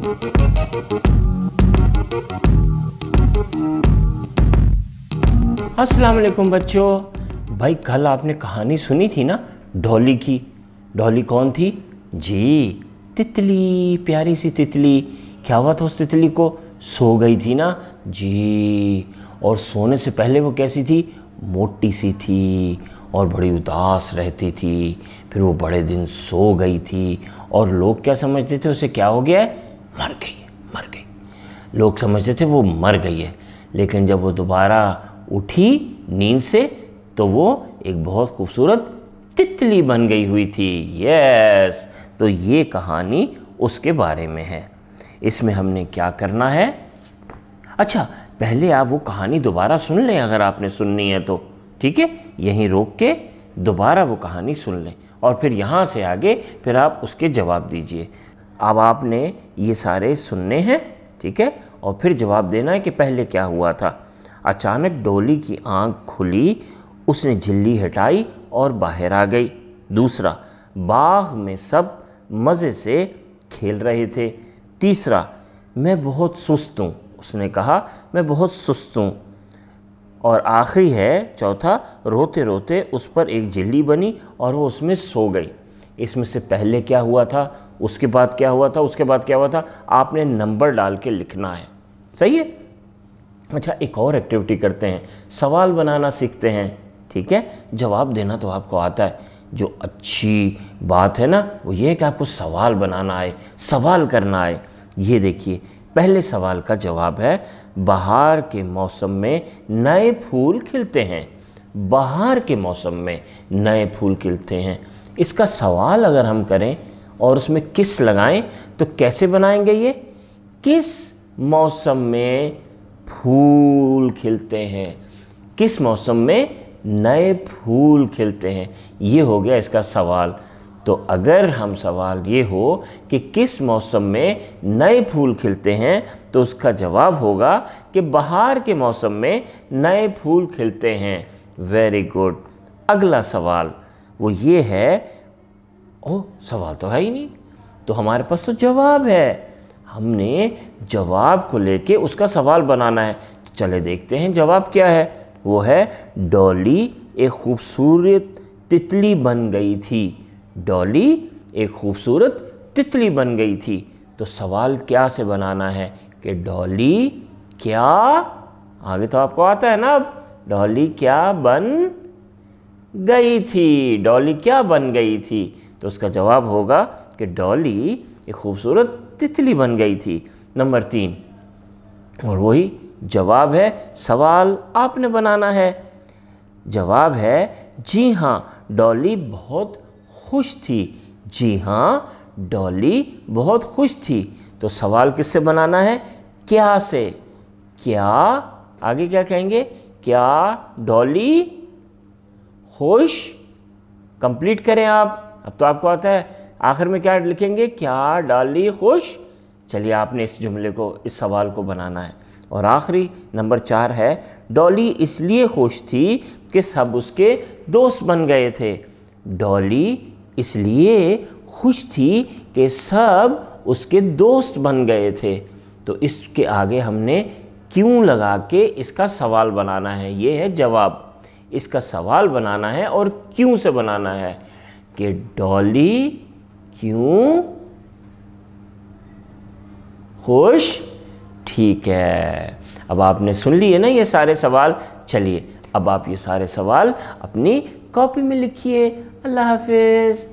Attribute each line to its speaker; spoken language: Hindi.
Speaker 1: अस्सलाम वालेकुम बच्चों। भाई कल आपने कहानी सुनी थी ना डॉली की। डॉली कौन थी जी? तितली, प्यारी सी तितली। क्या हुआ था उस तितली को? सो गई थी ना जी। और सोने से पहले वो कैसी थी? मोटी सी थी और बड़ी उदास रहती थी। फिर वो बड़े दिन सो गई थी और लोग क्या समझते थे उसे? क्या हो गया है? मर गई है, मर गई। लोग समझते थे वो मर गई है। लेकिन जब वो दोबारा उठी नींद से तो वो एक बहुत खूबसूरत तितली बन गई हुई थी। यस, तो ये कहानी उसके बारे में है। इसमें हमने क्या करना है? अच्छा, पहले आप वो कहानी दोबारा सुन लें अगर आपने सुननी है तो, ठीक है? यहीं रोक के दोबारा वो कहानी सुन लें और फिर यहाँ से आगे फिर आप उसके जवाब दीजिए। अब आपने ये सारे सुनने हैं, ठीक है? और फिर जवाब देना है कि पहले क्या हुआ था। अचानक डॉली की आंख खुली, उसने झिल्ली हटाई और बाहर आ गई। दूसरा, बाग में सब मज़े से खेल रहे थे। तीसरा, मैं बहुत सुस्त हूँ, उसने कहा मैं बहुत सुस्त हूँ। और आखिरी है चौथा, रोते रोते उस पर एक झिल्ली बनी और वो उसमें सो गई। इसमें से पहले क्या हुआ था, उसके बाद क्या हुआ था, उसके बाद क्या हुआ था, आपने नंबर डाल के लिखना है। सही है? अच्छा, एक और एक्टिविटी करते हैं, सवाल बनाना सीखते हैं, ठीक है? जवाब देना तो आपको आता है। जो अच्छी बात है ना वो ये है कि आपको सवाल बनाना आए, सवाल करना आए। ये देखिए, पहले सवाल का जवाब है, बहार के मौसम में नए फूल खिलते हैं। बहार के मौसम में नए फूल खिलते हैं। इसका सवाल अगर हम करें और उसमें किस लगाएं तो कैसे बनाएंगे ये? किस मौसम में फूल खिलते हैं? किस मौसम में नए फूल खिलते हैं? ये हो गया इसका सवाल। तो अगर हम सवाल ये हो कि किस मौसम में नए फूल खिलते हैं तो उसका जवाब होगा कि बहार के मौसम में नए फूल खिलते हैं। Very good. अगला सवाल वो ये है, ओह सवाल तो है ही नहीं, तो हमारे पास तो जवाब है। हमने जवाब को लेके उसका सवाल बनाना है। तो चले देखते हैं जवाब क्या है। वो है, डॉली एक खूबसूरत तितली बन गई थी। डॉली एक खूबसूरत तितली बन गई थी। तो सवाल क्या से बनाना है कि डॉली क्या, आगे तो आपको आता है ना अब, डॉली क्या बन गई थी? डॉली क्या बन गई थी? तो उसका जवाब होगा कि डॉली एक खूबसूरत तितली बन गई थी। नंबर 3, और वही जवाब है, सवाल आपने बनाना है। जवाब है, जी हाँ डॉली बहुत खुश थी। जी हाँ डॉली बहुत खुश थी। तो सवाल किससे बनाना है? क्या से। क्या, आगे क्या कहेंगे? क्या डॉली खुश? कंप्लीट करें आप, अब तो आपको आता है। आखिर में क्या लिखेंगे? क्या डॉली खुश? चलिए, आपने इस जुमले को, इस सवाल को बनाना है। और आखिरी नंबर 4 है, डॉली इसलिए खुश थी कि सब उसके दोस्त बन गए थे। डॉली इसलिए खुश थी कि सब उसके दोस्त बन गए थे। तो इसके आगे हमने क्यों लगा के इसका सवाल बनाना है। ये है जवाब। इसका सवाल बनाना है और क्यों से बनाना है कि डॉली क्यों खुश। ठीक है, अब आपने सुन लिए ना ये सारे सवाल। चलिए अब आप ये सारे सवाल अपनी कॉपी में लिखिए। अल्लाह हाफिज़।